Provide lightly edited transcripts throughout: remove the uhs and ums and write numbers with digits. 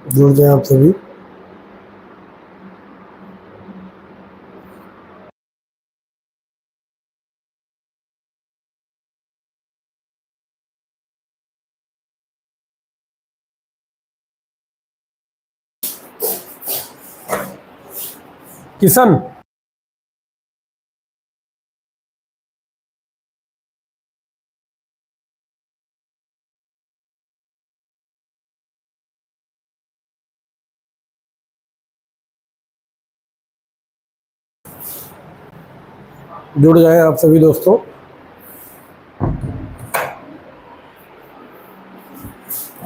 जुड़ जाए आप सभी। किशन, जुड़ जाए आप सभी दोस्तों।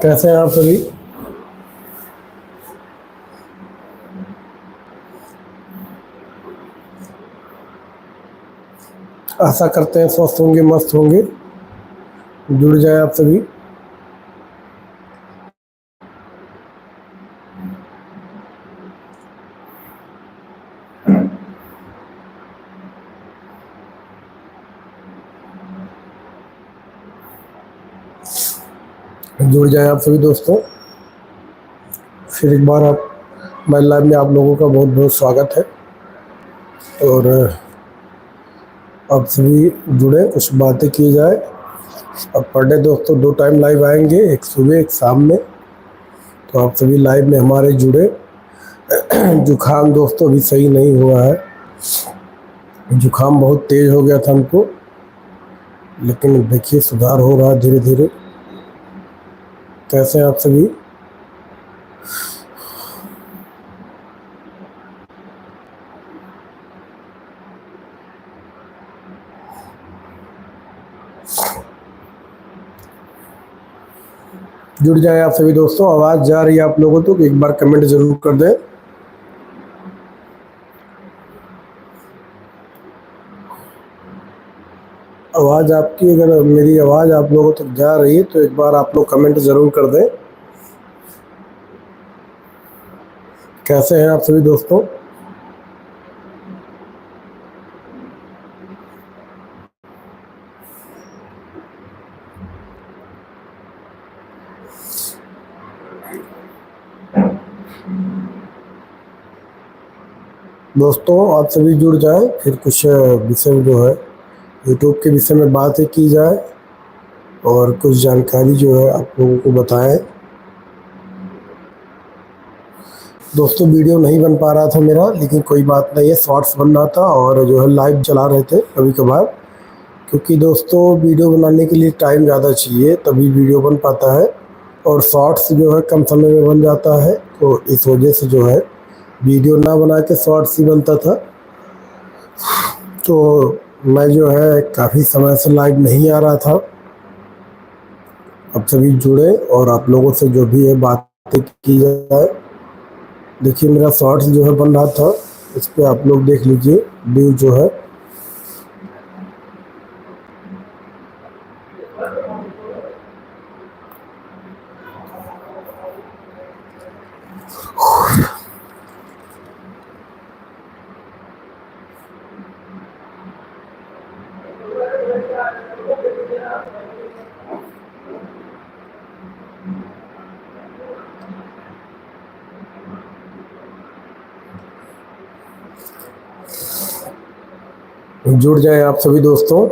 कैसे हैं आप सभी? आशा करते हैं स्वस्थ होंगे, मस्त होंगे। जुड़ जाए आप सभी। जुड़ जाए आप सभी दोस्तों। फिर एक बार आप हमारे लाइव में आप लोगों का बहुत बहुत स्वागत है। और आप सभी जुड़े, कुछ बातें की जाए। अब पर डे दोस्तों 2 टाइम लाइव आएंगे, एक सुबह एक शाम में। तो आप सभी लाइव में हमारे जुड़े। जुकाम दोस्तों अभी सही नहीं हुआ है। जुकाम बहुत तेज हो गया था हमको, लेकिन देखिए सुधार हो रहा है धीरे धीरे। कैसे हैं आप सभी? जुड़ जाए आप सभी दोस्तों। आवाज़ जा रही है आप लोगों तो एक बार कमेंट ज़रूर कर दें। आवाज़ आपकी, अगर मेरी आवाज़ आप लोगों तक जा रही है तो एक बार आप लोग कमेंट ज़रूर कर दें। कैसे हैं आप सभी दोस्तों? दोस्तों आप सभी जुड़ जाएं, फिर कुछ विषय जो है यूट्यूब के विषय में बातें की जाए और कुछ जानकारी जो है आप लोगों को बताएं। दोस्तों वीडियो नहीं बन पा रहा था मेरा, लेकिन कोई बात नहीं है, शॉर्ट्स बन रहा था और जो है लाइव चला रहे थे कभी कभार। क्योंकि दोस्तों वीडियो बनाने के लिए टाइम ज़्यादा चाहिए, तभी वीडियो बन पाता है। और शॉर्ट्स जो है कम समय में बन जाता है, तो इस वजह से जो है वीडियो ना बना के शॉर्ट्स ही बनता था। तो मैं जो है काफ़ी समय से लाइव नहीं आ रहा था। अब सभी जुड़े और आप लोगों से जो भी है बातें की जाए। देखिए मेरा शॉर्ट्स जो है बन रहा था, इस पर आप लोग देख लीजिए व्यू जो है। जुड़ जाए आप सभी दोस्तों।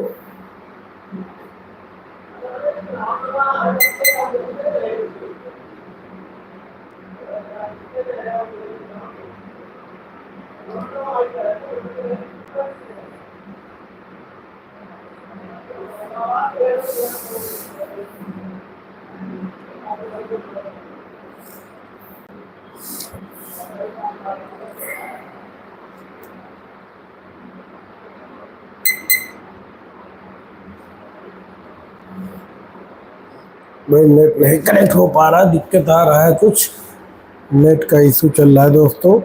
भाई नेट नहीं कनेक्ट हो पा रहा, दिक्कत आ रहा है, कुछ नेट का इशू चल रहा है दोस्तों।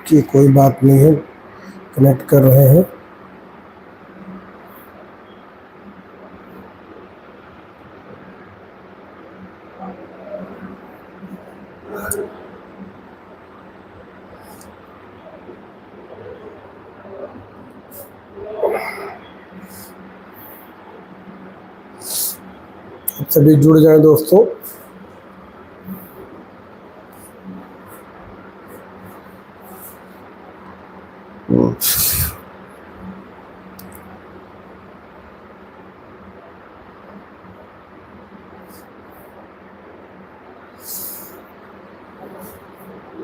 कि कोई बात नहीं है, कनेक्ट कर रहे हैं। सभी जुड़ जाए दोस्तों।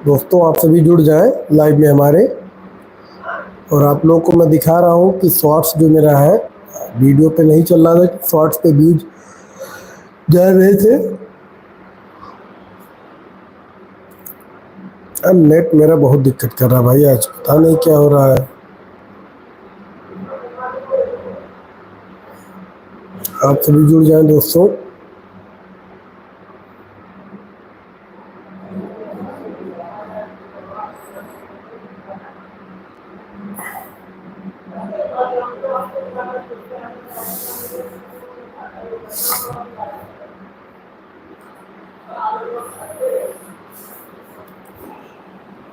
दोस्तों आप सभी जुड़ जाएं लाइव में हमारे। और आप लोगों को मैं दिखा रहा हूँ कि शॉर्ट्स जो मेरा है वीडियो पे नहीं चल रहा था, शॉर्ट्स पे व्यूज जा रहे थे। अब नेट मेरा बहुत दिक्कत कर रहा है भाई, आज पता नहीं क्या हो रहा है। आप सभी जुड़ जाएं दोस्तों।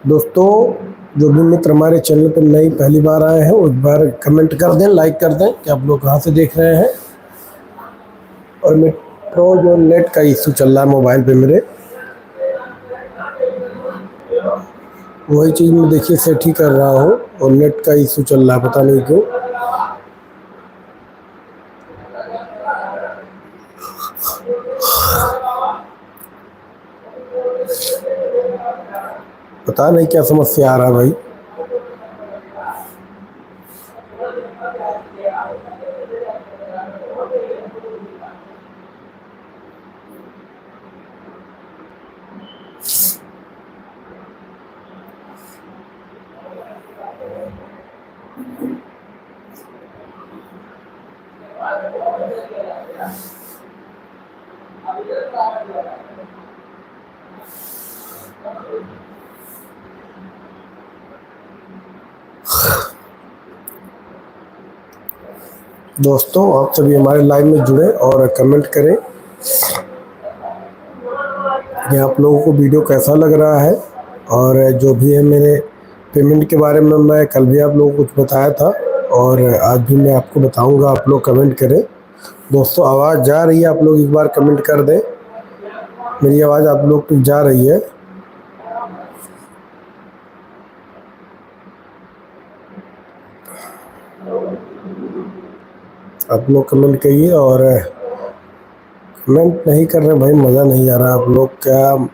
दोस्तों जो भी मित्र हमारे चैनल पर नई पहली बार आए हैं वो एक बार कमेंट कर दें, लाइक कर दें कि आप लोग कहाँ से देख रहे हैं। और मित्रों जो नेट का इशू चल रहा है मोबाइल पे मेरे, वही चीज़ मैं देखिए सेट ही कर रहा हूँ और नेट का इशू चल रहा है, पता नहीं क्यों। पता नहीं क्या समस्या आ रहा है भाई। दोस्तों आप सभी हमारे लाइव में जुड़े और कमेंट करें कि आप लोगों को वीडियो कैसा लग रहा है। और जो भी है मेरे पेमेंट के बारे में मैं कल भी आप लोगों को कुछ बताया था और आज भी मैं आपको बताऊंगा, आप लोग कमेंट करें। दोस्तों आवाज़ जा रही है, आप लोग एक बार कमेंट कर दें, मेरी आवाज़ आप लोग तक जा रही है। आप लोग कमेंट करिए। और कमेंट नहीं कर रहे भाई, मज़ा नहीं आ रहा। आप लोग क्या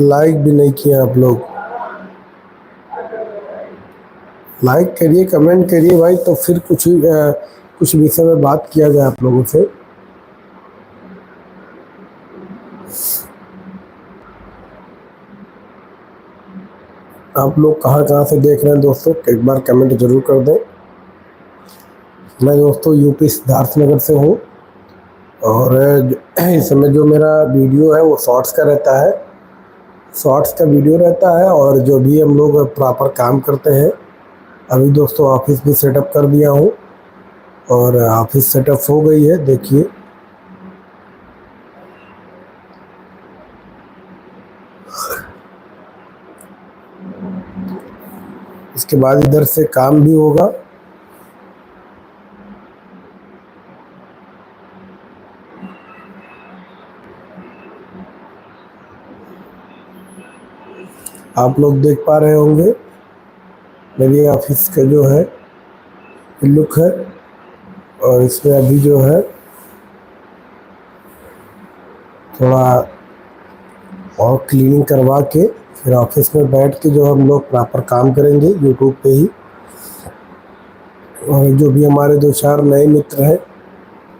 लाइक भी नहीं किए आप लोग, लाइक करिए, कमेंट करिए भाई, तो फिर कुछ विषय में बात किया जाए आप लोगों से। आप लोग कहाँ कहाँ से देख रहे हैं दोस्तों, एक बार कमेंट जरूर कर दें। मैं दोस्तों यूपी सिद्धार्थ नगर से हूँ और इस समय जो मेरा वीडियो है वो शॉर्ट्स का रहता है, शॉर्ट्स का वीडियो रहता है। और जो भी हम लोग प्रॉपर काम करते हैं, अभी दोस्तों ऑफिस भी सेटअप कर दिया हूँ और ऑफिस सेटअप हो गई है, देखिए। इसके बाद इधर से काम भी होगा। आप लोग देख पा रहे होंगे मेरी ऑफिस का जो है लुक है। और इसमें अभी जो है थोड़ा और क्लीनिंग करवा के फिर ऑफिस में बैठ के जो हम लोग प्रॉपर काम करेंगे यूट्यूब पे ही। और जो भी हमारे दो चार नए मित्र हैं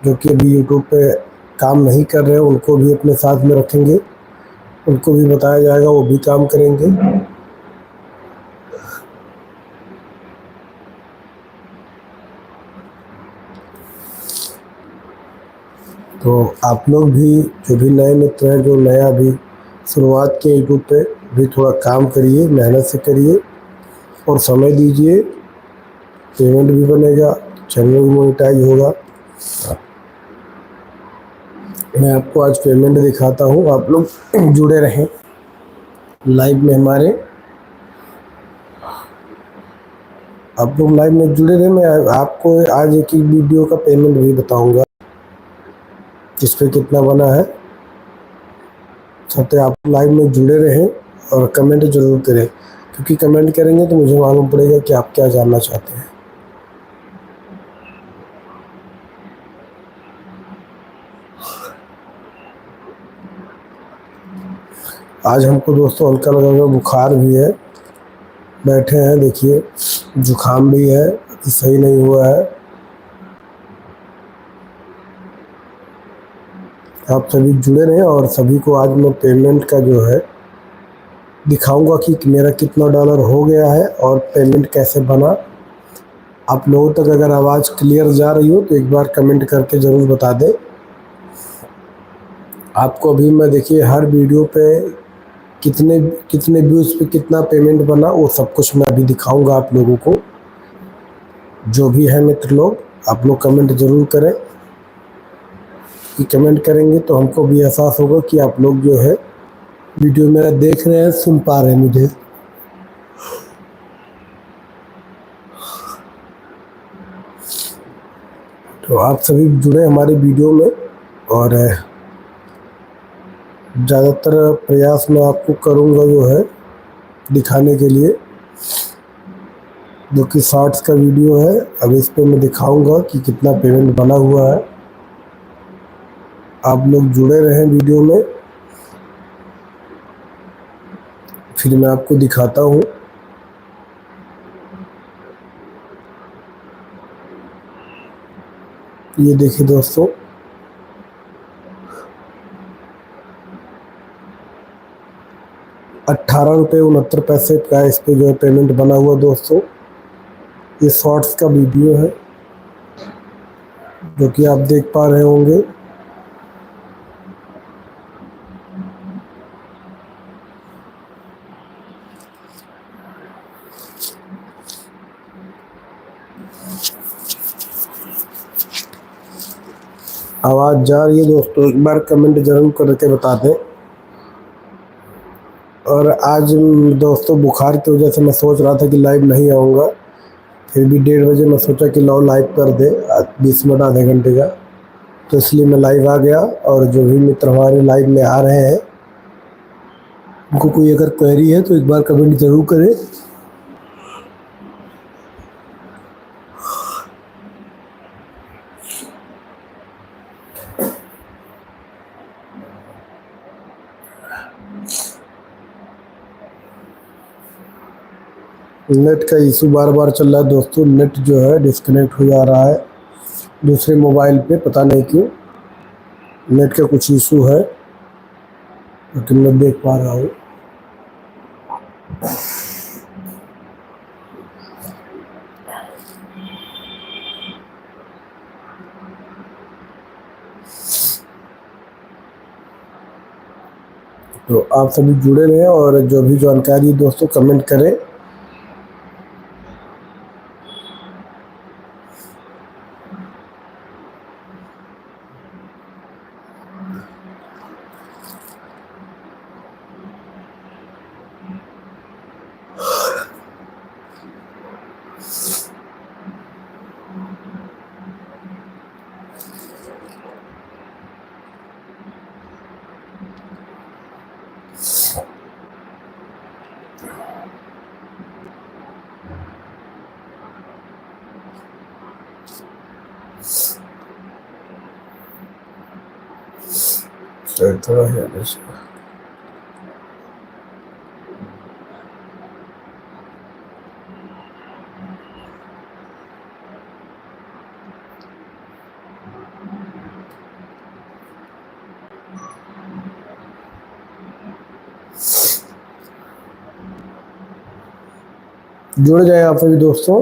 जो कि अभी यूट्यूब पे काम नहीं कर रहे हैं, उनको भी अपने साथ में रखेंगे, उनको भी बताया जाएगा, वो भी काम करेंगे। तो आप लोग भी जो भी नए मित्र हैं, जो नया अभी शुरुआत किए यूट्यूब पे, भी थोड़ा काम करिए, मेहनत से करिए और समय दीजिए, पेमेंट भी बनेगा, चैनल भी मोनेटाइज होगा। मैं आपको आज पेमेंट दिखाता हूँ, आप लोग जुड़े रहें लाइव में हमारे, आप लोग लाइव में जुड़े रहे। मैं आपको आज एक ही वीडियो का पेमेंट भी बताऊंगा जिस पे कितना बना है। चाहते आप लाइव में जुड़े रहें और कमेंट जरूर करें, क्योंकि कमेंट करेंगे तो मुझे मालूम पड़ेगा कि आप क्या जानना चाहते हैं। आज हमको दोस्तों हल्का लगा हुआ बुखार भी है, बैठे हैं देखिए, जुकाम भी है, सही नहीं हुआ है। आप सभी जुड़े रहें और सभी को आज मैं पेमेंट का जो है दिखाऊंगा कि मेरा कितना डॉलर हो गया है और पेमेंट कैसे बना। आप लोगों तक अगर आवाज़ क्लियर जा रही हो तो एक बार कमेंट करके ज़रूर बता दें। आपको अभी मैं देखिए हर वीडियो पे कितने कितने व्यूज़ पे कितना पेमेंट बना वो सब कुछ मैं अभी दिखाऊंगा आप लोगों को। जो भी है मित्र लोग, आप लोग कमेंट ज़रूर करें, कि कमेंट करेंगे तो हमको भी एहसास होगा कि आप लोग जो है वीडियो मेरा देख रहे हैं, सुन पा रहे हैं मुझे। तो आप सभी जुड़े हमारे वीडियो में और ज़्यादातर प्रयास मैं आपको करूँगा जो है दिखाने के लिए, जो कि शॉर्ट्स का वीडियो है। अब इस पे मैं दिखाऊंगा कि कितना पेमेंट बना हुआ है। आप लोग जुड़े रहें वीडियो में, फिर मैं आपको दिखाता हूँ। ये देखिए दोस्तों, ₹18.69 का इस पे जो है पेमेंट बना हुआ दोस्तों। ये शॉर्ट्स का वीडियो है जो कि आप देख पा रहे होंगे। आवाज़ जा रही है दोस्तों, एक बार कमेंट जरूर करके बता दें। और आज दोस्तों बुखार की वजह से मैं सोच रहा था कि लाइव नहीं आऊँगा, फिर भी 1:30 बजे मैं सोचा कि लाओ लाइव कर दे 20 मिनट आधे घंटे का, तो इसलिए मैं लाइव आ गया। और जो भी मित्र हमारे लाइव में आ रहे हैं, उनको कोई अगर क्वेरी है तो एक बार कमेंट ज़रूर करें। नेट का इशू बार बार चल रहा है दोस्तों, नेट जो है डिस्कनेक्ट हो जा रहा है दूसरे मोबाइल पे, पता नहीं क्यों। नेट का कुछ इशू है, लेकिन मैं देख पा रहा हूँ। तो आप सभी जुड़े रहें और जो भी जानकारी दोस्तों कमेंट करें। थोड़ा जुड़ जाए आप सभी दोस्तों।